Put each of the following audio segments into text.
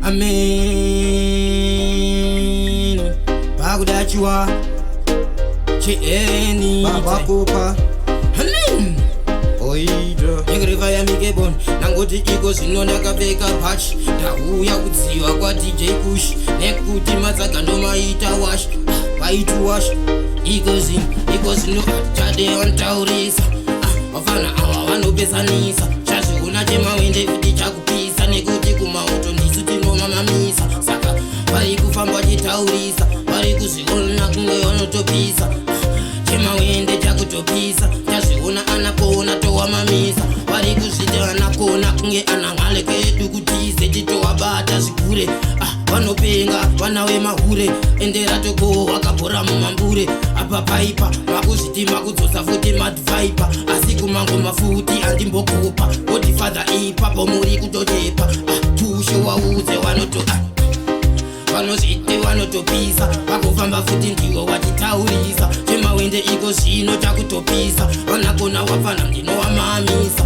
Amen. Bagudachua Chieni Babakupa. Amen. Oida Ngriva ya mikebon nangoti iko zinona kapeka patch ndauya kudziwa kwa DJ Kush nekuti matsagando maita wash waitu wash iko zino atade wantaurisa wafana awa vanopesanisa chazviona chemawende kuti chakupisa nekuti kumauto ndisu tinomamamisa saka vari kufamba chitaurisa vari kuzviona kunge vanotopisa chemawende chakutopisa chazviona anakona towamamisa vari kuzviti anakona kunge anamwale kedu kutize titowabata zvikure vanopenga vana vemahure endera toko wakabhora mumambure apa paipa makuzviti makudzosa futi madvaipa asi kumango mafuti andimbokopa oti fadha ipapo muri kutotepa tusho waudze wanoto vanozviti vanotopisa vakufamba futi ndiwo watitaurisa chemawende iko zvino chakutopisa vanakona wapfana ndinowamamisa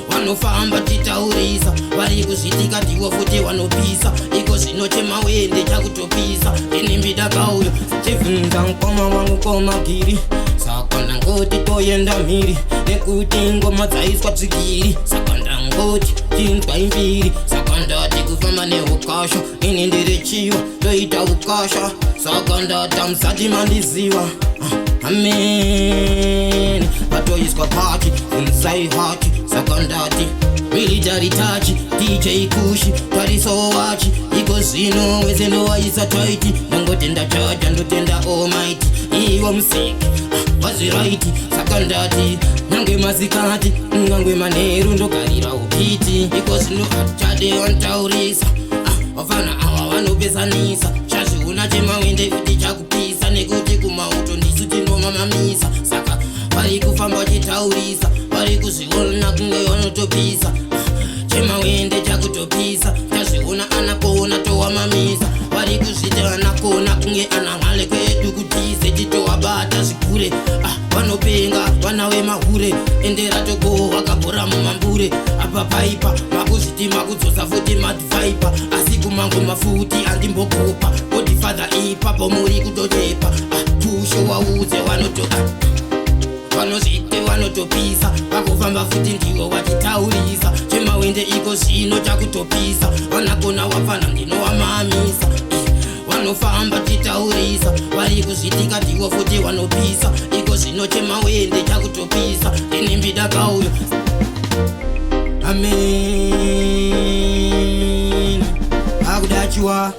vanofamba titaurisa vari kuzvitika ndiwo futi vanopisa iko zvino chemawende chakutopisa inimbida kauyo chivhinda mukoma wangu komagiri saka ndangoti toyenda mhiri nekuti ngoma dzaiswa tsigiri saka ndangoti tinzwa imbiri saka ndati kufamba neukasha ini ndiri chiwa toita ukasha saka ndata musati mandiziva. Amen. Patoiswa party inside heart saka ndati military touch DJ Kushi tariso wachi iko zino wezeno waisa tight ndangotenda chaja ndotenda almighty iwo musiki waziraiti saka ndati nange mazikati ngangwe manheru ndogarira upiti iko zino atade wantaurisa wafana awa vanopesanisa chazviona chemawende kuti chakupisa nekuti kumauto ndisu tinomamamisa saka vari kufamba vachitaurisa vari kuzviona kunge vanotopisa chemawende chakutopisa chazviona anakona towamamisa vari kuzviti anakona kunge anamwale kwedu kutize titowabata zvikure vanopenga vana vemahure endera toko wakabhora mumambure apa paipa makuzviti makudzosa futi madvaipa asi kumango mafuti andimbokopa oti fadha ipapo muri kutotepa tusho waudze wanoto vanozviti vanotopisa vakufamba futi ndiwo wachitaurisa chemawende iko zvino chakutopisa vanakona wapfana ndinowamamisa vanofamba titaurisa vari kuzvitika ndiwo futi vanopisa iko zvino chemawende chakutopisa inimbida kauyo. Amen. Bagudachua